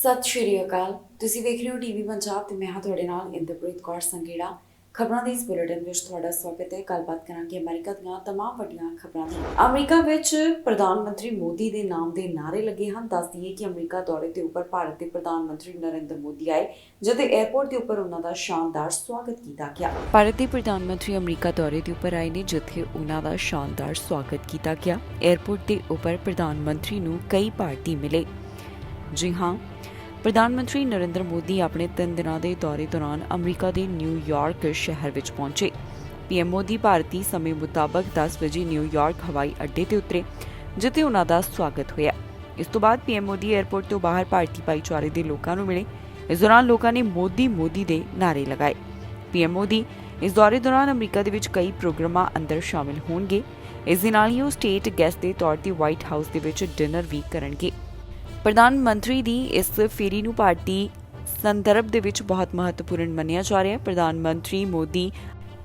ਸਤਿ ਸ਼੍ਰੀ ਅਕਾਲ। ਤੁਸੀਂ ਵੇਖ ਰਹੇ ਹੋ ਟੀਵੀ ਪੰਜਾਬ ਤੇ ਮੈਂ ਹਾਂ ਤੁਹਾਡੇ ਨਾਲ ਇੰਦਰਪ੍ਰੀਤ ਕੌਰ ਸੰਘੇੜਾ। ਖਬਰਾਂ ਦੇ ਇਸ ਬੁਲੇਟਿਨ ਵਿੱਚ ਤੁਹਾਡਾ ਸਵਾਗਤ ਹੈ। ਗੱਲਬਾਤ ਕਰਾਂਗੇ ਅਮਰੀਕਾ ਦੀਆਂ तमाम ਵੱਡੀਆਂ ਖਬਰਾਂ ਦੀ। ਅਮਰੀਕਾ ਵਿੱਚ ਪ੍ਰਧਾਨ ਮੰਤਰੀ ਮੋਦੀ ਦੇ ਨਾਮ ਦੇ ਨਾਅਰੇ ਲੱਗੇ ਹਨ। ਦੱਸ ਦਈਏ ਕਿ ਅਮਰੀਕਾ ਦੌਰੇ ਦੇ ਉੱਪਰ ਭਾਰਤ ਦੇ ਪ੍ਰਧਾਨ ਮੰਤਰੀ ਨਰਿੰਦਰ ਮੋਦੀ ਆਏ, ਜਦੋਂ 에ਅਰਪੋਰਟ ਦੇ ਉੱਪਰ ਉਹਨਾਂ ਦਾ ਸ਼ਾਨਦਾਰ ਸਵਾਗਤ ਕੀਤਾ ਗਿਆ। ਭਾਰਤ ਦੇ ਪ੍ਰਧਾਨ ਮੰਤਰੀ ਅਮਰੀਕਾ ਦੌਰੇ ਦੇ ਉੱਪਰ ਆਏ ਨੇ, ਜਿੱਥੇ ਉਹਨਾਂ ਦਾ ਸ਼ਾਨਦਾਰ ਸਵਾਗਤ ਕੀਤਾ ਗਿਆ। 에ਅਰਪੋਰਟ ਦੇ ਉੱਪਰ ਪ੍ਰਧਾਨ ਮੰਤਰੀ ਨੂੰ ਕਈ ਭਾਰਤੀ ਮਿਲੇ। ਜੀ ਹਾਂ, ਪ੍ਰਧਾਨ ਮੰਤਰੀ ਨਰਿੰਦਰ ਮੋਦੀ ਆਪਣੇ 3 ਦਿਨਾਂ ਦੇ ਦੌਰੇ ਦੌਰਾਨ ਅਮਰੀਕਾ ਦੇ ਨਿਊਯਾਰਕ ਸ਼ਹਿਰ ਵਿੱਚ ਪਹੁੰਚੇ। ਪੀਐਮ ਮੋਦੀ ਭਾਰਤੀ ਸਮੇਂ ਮੁਤਾਬਕ 10 ਵਜੇ ਨਿਊਯਾਰਕ ਹਵਾਈ ਅੱਡੇ ਤੇ ਉਤਰੇ, ਜਿੱਥੇ ਉਹਨਾਂ ਦਾ ਸਵਾਗਤ ਹੋਇਆ। ਇਸ ਤੋਂ ਬਾਅਦ ਪੀਐਮ ਮੋਦੀ 에ਅਰਪੋਰਟ ਤੋਂ ਬਾਹਰ ਭਾਰਤੀ ਭਾਈਚਾਰੇ ਦੇ ਲੋਕਾਂ ਨੂੰ ਮਿਲੇ। ਇਸ ਦੌਰਾਨ ਲੋਕਾਂ ਨੇ ਮੋਦੀ ਮੋਦੀ ਦੇ ਨਾਅਰੇ ਲਗਾਏ। ਪੀਐਮ ਮੋਦੀ ਇਸ ਦੌਰੇ ਦੌਰਾਨ ਅਮਰੀਕਾ ਦੇ ਵਿੱਚ ਕਈ ਪ੍ਰੋਗਰਾਮਾਂ ਅੰਦਰ ਸ਼ਾਮਿਲ ਹੋਣਗੇ। ਇਸ ਦੇ ਨਾਲ ਹੀ ਉਹ ਸਟੇਟ ਗੈਸਟ ਦੇ ਤੌਰ ਤੇ ਵਾਈਟ ਹਾਊਸ ਦੇ ਵਿੱਚ ਡਿਨਰ ਵੀ ਕਰਨਗੇ। ਪ੍ਰਧਾਨ ਮੰਤਰੀ ਦੀ ਇਸ ਫੇਰੀ ਨੂੰ ਭਾਰਤੀ ਸੰਦਰਭ ਦੇ ਵਿੱਚ ਬਹੁਤ ਮਹੱਤਵਪੂਰਨ ਮੰਨਿਆ ਜਾ ਰਿਹਾ ਹੈ। ਪ੍ਰਧਾਨ ਮੰਤਰੀ ਮੋਦੀ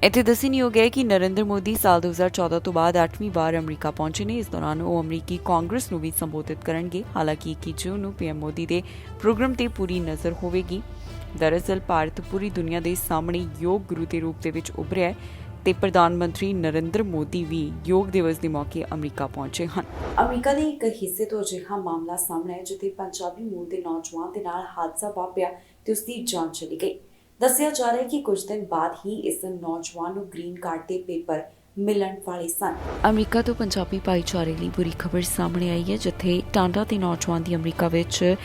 ਇੱਥੇ ਦੱਸਣਯੋਗ ਹੈ ਕਿ ਨਰਿੰਦਰ ਮੋਦੀ ਸਾਲ 2014 ਤੋਂ ਬਾਅਦ 8ਵੀਂ ਵਾਰ ਅਮਰੀਕਾ ਪਹੁੰਚੇ ਨੇ। ਇਸ ਦੌਰਾਨ ਉਹ ਅਮਰੀਕੀ ਕਾਂਗਰਸ ਨੂੰ ਵੀ ਸੰਬੋਧਿਤ ਕਰਨਗੇ। ਹਾਲਾਂਕਿ 21 ਜੂਨ ਨੂੰ ਪੀਐਮ ਮੋਦੀ ਦੇ ਪ੍ਰੋਗਰਾਮ ਤੇ ਪੂਰੀ ਨਜ਼ਰ ਹੋਵੇਗੀ। ਦਰਅਸਲ ਭਾਰਤ ਪੂਰੀ ਦੁਨੀਆ ਦੇ ਸਾਹਮਣੇ ਯੋਗ ਗੁਰੂ ਦੇ ਰੂਪ ਦੇ ਵਿੱਚ ਉੱਭਰਿਆ ਹੈ ਤੇ ਪ੍ਰਧਾਨ ਮੰਤਰੀ ਨਰਿੰਦਰ ਮੋਦੀ ਵੀ ਯੋਗ ਦਿਵਸ ਦੇ ਮੌਕੇ ਅਮਰੀਕਾ ਪਹੁੰਚੇ ਹਨ। ਅਮਰੀਕਾ ਦੇ ਇੱਕ ਹਿੱਸੇ ਤੋਂ ਅਜਿਹਾ ਮਾਮਲਾ ਸਾਹਮਣੇ ਆਇਆ ਜਿੱਥੇ ਪੰਜਾਬੀ ਮੂਲ ਦੇ ਨੌਜਵਾਨ ਦੇ ਨਾਲ ਹਾਦਸਾ ਵਾਪਰਿਆ ਤੇ ਉਸ ਦੀ ਜਾਨ ਚਲੀ ਗਈ। ਦੱਸਿਆ ਜਾ ਰਿਹਾ ਹੈ ਕਿ ਕੁਝ ਦਿਨ ਬਾਅਦ ਹੀ ਇਸ ਨੌਜਵਾਨ ਨੂੰ ਗ੍ਰੀਨ ਕਾਰਡ ਦੇ ਪੇਪਰ ਮਿਲਣ ਵਾਲੇ ਸਨ। ਅਮਰੀਕਾ ਤੋਂ ਪੰਜਾਬੀ ਭਾਈਚਾਰੇ ਲਈ ਬੁਰੀ ਖਬਰ ਸਾਹਮਣੇ ਆਈ ਹੈ, ਜਿੱਥੇ ਟਾਂਡਾ ਦੇ ਨੌਜਵਾਨ ਦੀ ਅਮਰੀਕਾ ਵਿੱਚ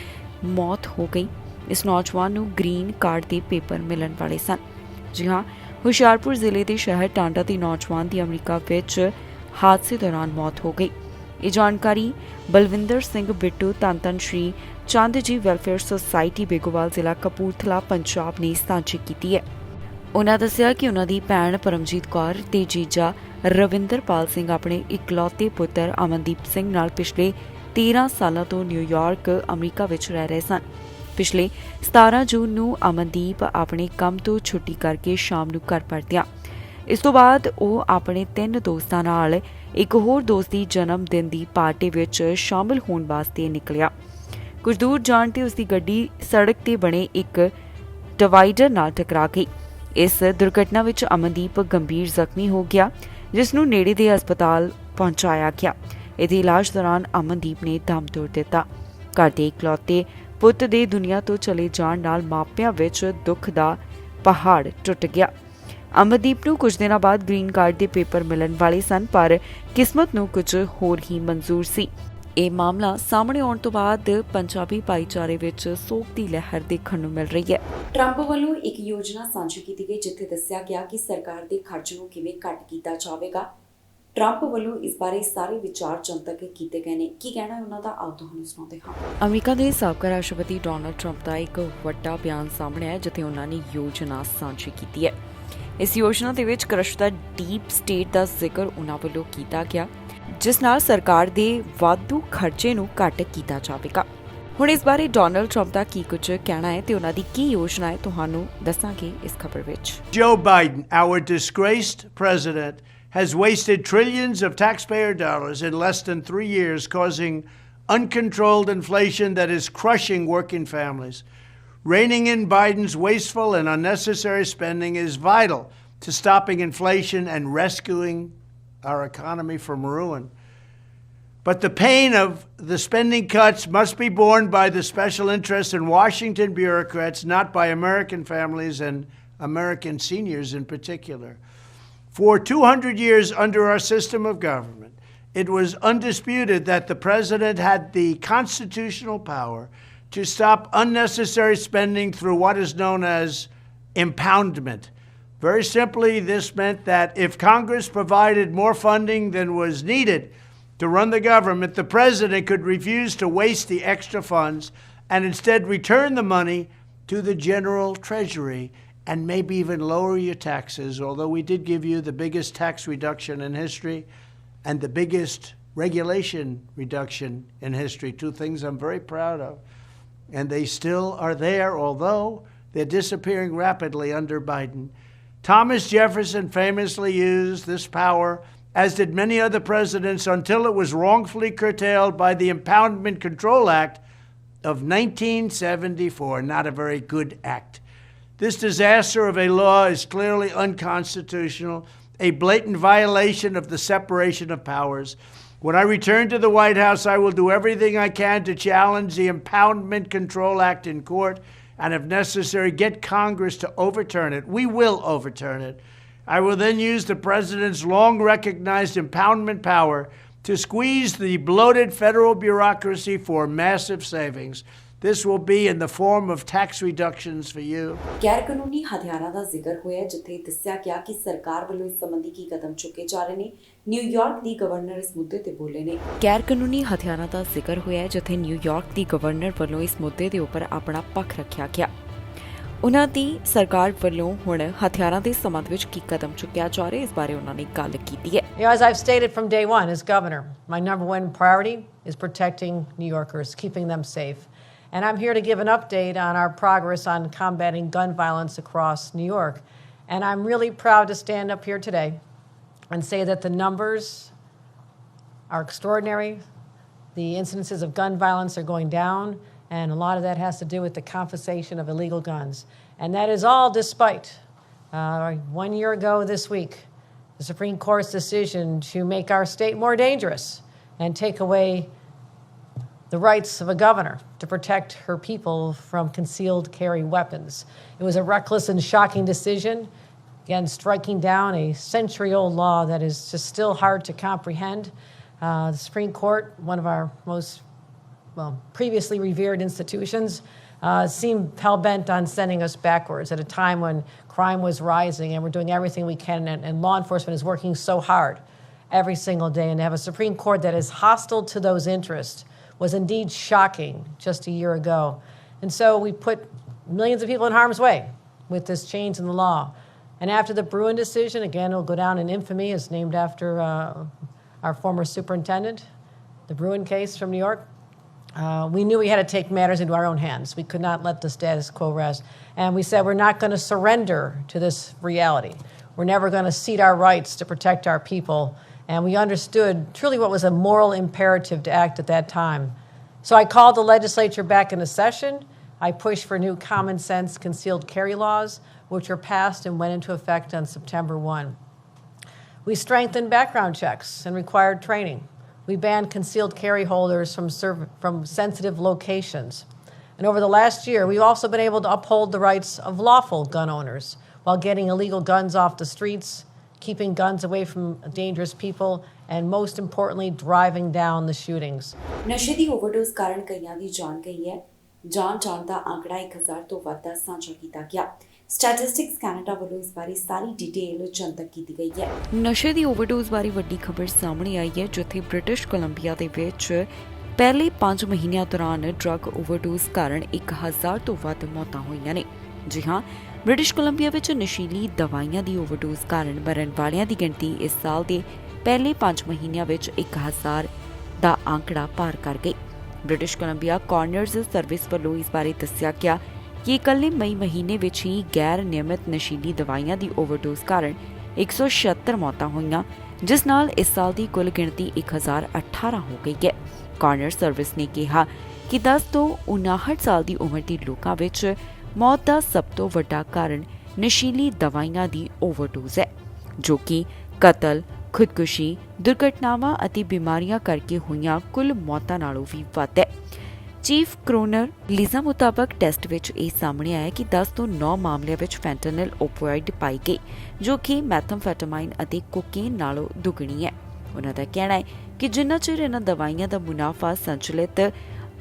ਮੌਤ ਹੋ ਗਈ। ਇਸ ਨੌਜਵਾਨ ਨੂੰ ਗ੍ਰੀਨ ਕਾਰਡ ਦੇ ਪੇਪਰ ਮਿਲਣ ਵਾਲੇ ਸਨ। ਜੀ ਹਾਂ, ਹੁਸ਼ਿਆਰਪੁਰ ਜ਼ਿਲ੍ਹੇ ਦੇ ਸ਼ਹਿਰ ਟਾਂਡਾ ਦੇ ਨੌਜਵਾਨ ਦੀ ਅਮਰੀਕਾ ਵਿੱਚ ਹਾਦਸੇ ਦੌਰਾਨ ਮੌਤ ਹੋ ਗਈ। ਇਹ ਜਾਣਕਾਰੀ ਬਲਵਿੰਦਰ ਸਿੰਘ ਬਿੱਟੂ ਧੰਨ ਸ਼੍ਰੀ ਚੰਦ ਜੀ ਵੈਲਫੇਅਰ ਸੁਸਾਇਟੀ ਬੇਗੋਵਾਲ ਜ਼ਿਲ੍ਹਾ ਕਪੂਰਥਲਾ ਪੰਜਾਬ ਨੇ ਸਾਂਝੀ ਕੀਤੀ ਹੈ। ਉਹਨਾਂ ਦੱਸਿਆ ਕਿ ਉਹਨਾਂ ਦੀ ਭੈਣ ਪਰਮਜੀਤ ਕੌਰ ਤੇ ਜੀਜਾ ਰਵਿੰਦਰਪਾਲ ਸਿੰਘ ਆਪਣੇ ਇਕਲੌਤੇ ਪੁੱਤਰ ਅਮਨਦੀਪ ਸਿੰਘ ਨਾਲ ਪਿਛਲੇ 13 ਸਾਲਾਂ ਤੋਂ ਨਿਊਯਾਰਕ ਅਮਰੀਕਾ ਵਿੱਚ ਰਹਿ ਰਹੇ ਸਨ। ਪਿਛਲੇ 17 ਜੂਨ ਨੂੰ ਅਮਨਦੀਪ ਆਪਣੇ ਕੰਮ ਤੋਂ ਛੁੱਟੀ ਕਰਕੇ ਸ਼ਾਮ ਨੂੰ ਘਰ ਪਰਤਿਆ। ਇਸ ਤੋਂ ਬਾਅਦ ਉਹ ਆਪਣੇ 3 ਦੋਸਤਾਂ ਨਾਲ ਇੱਕ ਹੋਰ ਦੋਸਤ ਦੀ ਜਨਮ ਦਿਨ ਦੀ ਪਾਰਟੀ ਵਿੱਚ ਸ਼ਾਮਲ ਹੋਣ ਵਾਸਤੇ ਨਿਕਲਿਆ। ਕੁਝ ਦੂਰ ਜਾਣ ਤੇ ਉਸ ਦੀ ਗੱਡੀ ਸੜਕ ਤੇ ਬਣੇ ਇੱਕ ਡਿਵਾਈਡਰ ਨਾਲ ਟਕਰਾ ਗਈ। ਇਸ ਦੁਰਘਟਨਾ ਵਿੱਚ ਅਮਨਦੀਪ ਗੰਭੀਰ ਜ਼ਖਮੀ ਹੋ ਗਿਆ, ਜਿਸ ਨੂੰ ਨੇੜੇ ਦੇ ਹਸਪਤਾਲ ਪਹੁੰਚਾਇਆ ਗਿਆ। ਇਹਦੇ ਇਲਾਜ ਦੌਰਾਨ ਅਮਨਦੀਪ ਨੇ ਦਮ ਤੋੜ ਦਿੱਤਾ। ਘਰ ਦੇ ਇਕਲੌਤੇ ਪੁੱਤ ਦੇ ਦੁਨੀਆ ਤੋਂ ਚਲੇ ਜਾਣ ਨਾਲ ਮਾਪਿਆਂ ਵਿੱਚ ਦੁੱਖ ਦਾ ਪਹਾੜ ਟੁੱਟ ਗਿਆ। ਅਮਨਦੀਪ ਨੂੰ ਕੁਝ ਦਿਨਾਂ ਬਾਅਦ ਗ੍ਰੀਨ ਕਾਰਡ ਦੇ ਪੇਪਰ ਮਿਲਣ ਵਾਲੇ ਸਨ, ਪਰ ਕਿਸਮਤ ਨੂੰ ਕੁਝ ਹੋਰ ਹੀ ਮਨਜ਼ੂਰ ਸੀ। ਇਹ ਮਾਮਲਾ ਸਾਹਮਣੇ ਆਉਣ ਤੋਂ ਬਾਅਦ ਪੰਜਾਬੀ ਭਾਈਚਾਰੇ ਵਿੱਚ ਸੋਗ ਦੀ ਲਹਿਰ ਦੇਖਣ ਨੂੰ ਮਿਲ ਰਹੀ ਹੈ। ਟਰੰਪ ਵੱਲੋਂ ਇੱਕ ਯੋਜਨਾ ਸਾਂਝੀ ਕੀਤੀ ਗਈ, ਜਿੱਥੇ ਦੱਸਿਆ ਗਿਆ ਕਿ ਸਰਕਾਰ ਦੇ ਖਰਚ ਨੂੰ ਕਿਵੇਂ ਘੱਟ ਕੀਤਾ ਜਾਵੇਗਾ। ਟਰੰਪ ਵੱਲੋਂ ਇਸ ਬਾਰੇ ਸਾਰੇ ਵਿਚਾਰ ਜਨਤਕ ਕੀਤੇ ਗਏ ਨੇ। ਕੀ ਕਹਿਣਾ ਹੈ ਉਹਨਾਂ ਦਾ, ਆਓ ਤੁਹਾਨੂੰ ਸੁਣਾਉਂਦੇ ਹਾਂ। ਅਮਰੀਕਾ ਦੇ ਸਾਬਕਾ ਰਾਸ਼ਟਰਪਤੀ ਡੋਨਾਲਡ ਟਰੰਪ ਦਾ ਇੱਕ ਵੱਡਾ ਬਿਆਨ ਸਾਹਮਣੇ ਆਇਆ, ਜਿੱਥੇ ਉਹਨਾਂ ਨੇ ਯੋਜਨਾ ਸਾਂਝੀ ਕੀਤੀ ਹੈ। ਇਸ ਯੋਜਨਾ ਦੇ ਵਿੱਚ ਕਰਸ਼ ਦਾ ਡੀਪ ਸਟੇਟ ਦਾ ਜ਼ਿਕਰ ਉਹਨਾਂ ਵੱਲੋਂ ਕੀਤਾ ਗਿਆ, ਜਿਸ ਨਾਲ ਸਰਕਾਰ ਦੇ ਵਾਧੂ ਖਰਚੇ ਨੂੰ ਘੱਟ ਕੀਤਾ ਜਾਵੇਗਾ। ਹੁਣ ਇਸ ਬਾਰੇ ਡੋਨਾਲਡ ਟਰੰਪ ਦਾ ਕੀ ਕੁਝ ਕਹਿਣਾ ਹੈ ਤੇ ਉਹਨਾਂ ਦੀ ਕੀ ਯੋਜਨਾ ਹੈ, ਤੁਹਾਨੂੰ ਦੱਸਾਂਗੇ ਇਸ ਖਬਰ ਵਿੱਚ। Joe Biden, our disgraced president, has wasted trillions of taxpayer dollars in less than 3 years, causing uncontrolled inflation that is crushing working families. Reining in Biden's wasteful and unnecessary spending is vital to stopping inflation and rescuing our economy from ruin. But the pain of the spending cuts must be borne by the special interests and Washington bureaucrats, not by American families and American seniors in particular. For 200 years under our system of government, it was undisputed that the president had the constitutional power to stop unnecessary spending through what is known as impoundment. Very simply, this meant that if Congress provided more funding than was needed to run the government, the president could refuse to waste the extra funds and instead return the money to the general treasury and maybe even lower your taxes, although we did give you the biggest tax reduction in history and the biggest regulation reduction in history, 2 things I'm very proud of. And they still are there, although they're disappearing rapidly under Biden. Thomas Jefferson famously used this power, as did many other presidents, until it was wrongfully curtailed by the Impoundment Control Act of 1974, not a very good act. This disaster of a law is clearly unconstitutional, a blatant violation of the separation of powers. When I return to the White House, I will do everything I can to challenge the Impoundment Control Act in court and, if necessary, get Congress to overturn it. We will overturn it. I will then use the president's long-recognized impoundment power to squeeze the bloated federal bureaucracy for massive savings. This will be in the form of tax reductions for you. ਗੈਰ ਕਾਨੂੰਨੀ ਹਥਿਆਰਾਂ ਦਾ ਜ਼ਿਕਰ ਹੋਇਆ, ਜਿੱਥੇ ਦੱਸਿਆ ਗਿਆ ਕਿ ਸਰਕਾਰ ਵੱਲੋਂ ਇਸ ਸੰਬੰਧੀ ਕੀ ਕਦਮ ਚੁੱਕੇ ਜਾ ਰਹੇ ਨੇ। ਨਿਊਯਾਰਕ ਦੀ ਗਵਰਨਰ ਇਸ ਮੁੱਦੇ ਤੇ ਬੋਲੇ ਨੇ। ਗੈਰ ਕਾਨੂੰਨੀ ਹਥਿਆਰਾਂ ਦਾ ਜ਼ਿਕਰ ਹੋਇਆ, ਜਿੱਥੇ ਨਿਊਯਾਰਕ ਦੀ ਗਵਰਨਰ ਵੱਲੋਂ ਇਸ ਮੁੱਦੇ ਦੇ ਉੱਪਰ ਆਪਣਾ ਪੱਖ ਰੱਖਿਆ ਗਿਆ। ਉਨ੍ਹਾਂ ਦੀ ਸਰਕਾਰ ਵੱਲੋਂ ਹੁਣ ਹਥਿਆਰਾਂ ਦੇ ਸੰਬੰਧ ਵਿੱਚ ਕੀ ਕਦਮ ਚੁੱਕਿਆ ਜਾ ਰਿਹਾ, ਇਸ ਬਾਰੇ ਉਨ੍ਹਾਂ ਨੇ ਗੱਲ ਕੀਤੀ ਹੈ। As I've stated from day one as governor, my number one priority is protecting New Yorkers, keeping them safe. And I'm here to give an update on our progress on combating gun violence across New York. And I'm really proud to stand up here today and say that the numbers are extraordinary. The incidences of gun violence are going down, and a lot of that has to do with the confiscation of illegal guns. And that is all despite 1 year ago this week, the Supreme Court's decision to make our state more dangerous and take away the rights of a governor to protect her people from concealed carry weapons. It was a reckless and shocking decision, again, striking down a century-old law that is just still hard to comprehend. The Supreme Court, one of our most, previously revered institutions, seemed hell-bent on sending us backwards at a time when crime was rising, and we're doing everything we can, and law enforcement is working so hard every single day. And to have a Supreme Court that is hostile to those interests was indeed shocking just a year ago. And so we put millions of people in harm's way with this change in the law. And after the Bruin decision, again, it'll go down in infamy, is named after our former superintendent, the Bruin case from New York. We knew we had to take matters into our own hands. We could not let the status quo rest. And we said, we're not going to surrender to this reality. We're never going to cede our rights to protect our people. And we understood truly what was a moral imperative to act at that time. So I called the legislature back into session. I pushed for new common sense concealed carry laws, which were passed and went into effect on September 1. We strengthened background checks and required training. We banned concealed carry holders from sensitive locations. And over the last year, we've also been able to uphold the rights of lawful gun owners while getting illegal guns off the streets, keeping guns away from dangerous people, and most importantly, driving down the shootings. ਨਸ਼ੇ ਦੀ overdose ਕਾਰਨ ਕਈਆਂ ਦੀ ਜਾਨ ਗਈ ਹੈ। ਜਾਨ ਜਾਣ ਦਾ ਆંકੜਾ 1000 ਤੋਂ ਵੱਧ ਦਾ ਸਾਂਝਾ ਕੀਤਾ ਗਿਆ। ਸਟੈਟਿਸਟਿਕਸ ਕੈਨੇਡਾ ਵੱਲੋਂ ਇਸ ਬਾਰੇ ਸਾਰੀ ਡਿਟੇਲ ਜਨਤਕ ਕੀਤੀ ਗਈ ਹੈ। ਨਸ਼ੇ ਦੀ ਓਵਰਡੋਜ਼ ਬਾਰੇ ਵੱਡੀ ਖਬਰ ਸਾਹਮਣੇ ਆਈ ਹੈ, ਜਿੱਥੇ ਬ੍ਰਿਟਿਸ਼ ਕੋਲੰਬੀਆ ਦੇ ਵਿੱਚ ਪਹਿਲੇ 5 ਮਹੀਨਿਆਂ ਦੌਰਾਨ ਡਰੱਗ ਓਵਰਡੋਜ਼ ਕਾਰਨ 1000 ਤੋਂ ਵੱਧ ਮੌਤਾਂ ਹੋਈਆਂ ਨੇ। ਜੀ ਹਾਂ, ਬ੍ਰਿਟਿਸ਼ ਕੋਲੰਬੀਆ ਵਿੱਚ ਨਸ਼ੀਲੀ ਦਵਾਈਆਂ ਦੀ ਓਵਰਡੋਜ਼ ਕਾਰਨ ਮਰਨ ਵਾਲਿਆਂ ਦੀ ਗਿਣਤੀ ਇਸ ਸਾਲ ਦੇ ਪਹਿਲੇ 5 ਮਹੀਨਿਆਂ ਵਿੱਚ 1000 ਦਾ ਆંકੜਾ ਪਾਰ ਕਰ ਗਈ। ਬ੍ਰਿਟਿਸ਼ ਕੋਲੰਬੀਆ ਕਾਰਨਰਜ਼ ਸਰਵਿਸ ਵੱਲੋਂ ਇਸ ਬਾਰੇ ਦੱਸਿਆ ਗਿਆ ਕਿ ਇਕੱਲੇ ਮਈ ਮਹੀਨੇ ਵਿੱਚ ਹੀ ਗੈਰ ਨਿਯਮਿਤ ਨਸ਼ੀਲੀ ਦਵਾਈਆਂ ਦੀ ਓਵਰਡੋਜ਼ ਕਾਰਨ 176 ਮੌਤਾਂ ਹੋਈਆਂ, ਜਿਸ ਨਾਲ ਇਸ ਸਾਲ ਦੀ ਕੁੱਲ ਗਿਣਤੀ 1018 ਹੋ ਗਈ ਹੈ। ਕਾਰਨਰ ਸਰਵਿਸ ਨੇ ਕਿਹਾ ਕਿ 10 ਤੋਂ 59 ਸਾਲ ਦੀ ਉਮਰ ਦੇ ਲੋਕਾਂ ਵਿੱਚ ਮੌਤ ਦਾ ਸਭ ਤੋਂ ਵੱਡਾ ਕਾਰਨ ਨਸ਼ੀਲੀ ਦਵਾਈਆਂ ਦੀ ਓਵਰਡੋਜ਼ ਹੈ, ਜੋ ਕਿ ਕਤਲ, ਖੁਦਕੁਸ਼ੀ, ਦੁਰਘਟਨਾਵਾਂ ਅਤੇ ਬਿਮਾਰੀਆਂ ਕਰਕੇ ਹੋਈਆਂ ਕੁੱਲ ਮੌਤਾਂ ਨਾਲੋਂ ਵੀ ਵੱਧ ਹੈ। ਚੀਫ ਕਰੋਨਰ ਲੀਜ਼ਾ ਮੁਤਾਬਕ ਟੈਸਟ ਵਿੱਚ ਇਹ ਸਾਹਮਣੇ ਆਇਆ ਕਿ 10 ਤੋਂ 9 ਮਾਮਲਿਆਂ ਵਿੱਚ ਫੈਂਟਨਲ ਓਪੀਓਇਡ ਪਾਈ ਗਈ, ਜੋ ਕਿ ਮੈਥਾਮਫੈਟਾਮਾਈਨ ਅਤੇ ਕੋਕੇਨ ਨਾਲੋਂ ਦੁੱਗਣੀ ਹੈ। ਉਹਨਾਂ ਦਾ ਕਹਿਣਾ ਹੈ ਕਿ ਜਿੰਨਾ ਚਿਰ ਇਹਨਾਂ ਦਵਾਈਆਂ ਦਾ ਮੁਨਾਫਾ ਸੰਚਲਿਤ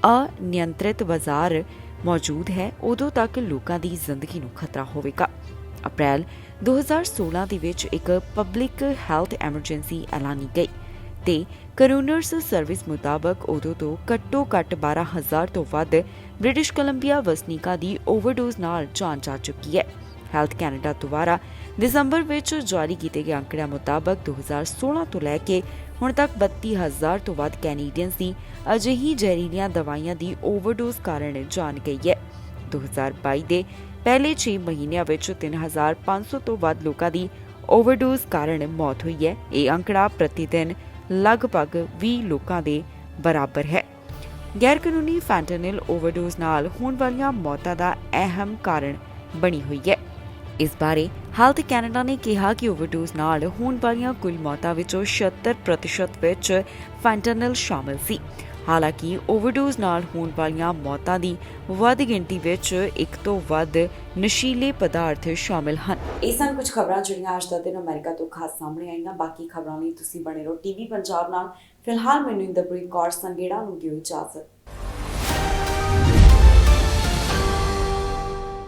ਅਨਿਯੰਤਰਿਤ ਬਾਜ਼ਾਰ ਮੌਜੂਦ ਹੈ, ਉਦੋਂ ਤੱਕ ਲੋਕਾਂ ਦੀ ਜ਼ਿੰਦਗੀ ਨੂੰ ਖਤਰਾ ਹੋਵੇਗਾ। ਅਪ੍ਰੈਲ 2016 ਦੇ ਵਿੱਚ ਇੱਕ ਪਬਲਿਕ ਹੈਲਥ ਐਮਰਜੈਂਸੀ ਐਲਾਨੀ ਗਈ ਤੇ ਕਰੋਨਰਸ ਸਰਵਿਸ ਮੁਤਾਬਕ ਉਦੋਂ ਤੋਂ ਘੱਟੋ ਘੱਟ 12000 ਤੋਂ ਵੱਧ ਬ੍ਰਿਟਿਸ਼ ਕੋਲੰਬੀਆ ਵਸਨੀਕਾਂ ਦੀ ਓਵਰਡੋਜ਼ ਨਾਲ ਜਾਨ ਜਾ ਚੁੱਕੀ ਹੈ। ਹੈਲਥ ਕੈਨੇਡਾ ਦੁਆਰਾ ਦਸੰਬਰ ਵਿੱਚ ਜਾਰੀ ਕੀਤੇ ਗਏ ਅੰਕੜਿਆਂ ਮੁਤਾਬਕ 2016 ਤੋਂ ਲੈ ਕੇ ਹੁਣ ਤੱਕ 32000 ਤੋਂ ਵੱਧ ਕੈਨੇਡੀਅਨਸ ਦੀ ਅਜਿਹੀ ਜ਼ਹਿਰੀਲੀਆਂ ਦਵਾਈਆਂ ਦੀ ਓਵਰਡੋਜ਼ ਕਾਰਨ ਜਾਨ ਗਈ ਹੈ। 2022 ਦੇ ਪਹਿਲੇ 6 ਮਹੀਨਿਆਂ ਵਿੱਚ 3500 ਤੋਂ ਵੱਧ ਲੋਕਾਂ ਦੀ ਓਵਰਡੋਜ਼ ਕਾਰਨ ਮੌਤ ਹੋਈ ਹੈ। ਇਹ ਅੰਕੜਾ ਪ੍ਰਤੀ ਦਿਨ ਲਗਭਗ 20 ਲੋਕਾਂ ਦੇ ਬਰਾਬਰ ਹੈ। ਗੈਰ ਕਾਨੂੰਨੀ ਫੈਂਟਨਲ ਓਵਰਡੋਜ਼ ਨਾਲ ਹੋਣ ਵਾਲੀਆਂ ਮੌਤਾਂ ਦਾ ਅਹਿਮ ਕਾਰਨ ਬਣੀ ਹੋਈ ਹੈ। ਇਸ ਬਾਰੇ ਹੈਲਥ ਕੈਨੇਡਾ ਨੇ ਕਿਹਾ ਕਿ ਓਵਰਡੋਜ਼ ਨਾਲ ਹੋਣ ਵਾਲੀਆਂ ਕੁੱਲ ਮੌਤਾਂ ਵਿੱਚੋਂ 76% ਵਿੱਚ ਫੈਂਟਨਲ ਸ਼ਾਮਲ ਸੀ। ਹਾਲਾਂਕਿ ਓਵਰਡੋਜ਼ ਨਾਲ ਹੋਣ ਵਾਲੀਆਂ ਮੌਤਾਂ ਦੀ ਵੱਧ ਗਿਣਤੀ ਵਿੱਚ ਇੱਕ ਤੋਂ ਵੱਧ ਨਸ਼ੀਲੇ ਪਦਾਰਥ ਸ਼ਾਮਲ ਹਨ। ਇਹ ਸਨ ਕੁਝ ਖਬਰਾਂ ਜਿਹੜੀਆਂ ਅੱਜ ਦਾ ਦਿਨ ਅਮਰੀਕਾ ਤੋਂ ਖਾਸ ਸਾਹਮਣੇ ਆਈਆਂ। ਬਾਕੀ ਖਬਰਾਂ ਲਈ ਤੁਸੀਂ ਬਣੇ ਰਹੋ ਟੀਵੀ ਪੰਜਾਬ ਨਾਲ। ਫਿਲਹਾਲ ਮੈਨੂੰ ਇੰਦਰਪ੍ਰੀਤ ਕੌਰ ਸੰਘੇੜਾ ਨੂੰ ਦਿਓ ਇਜਾਜ਼ਤ।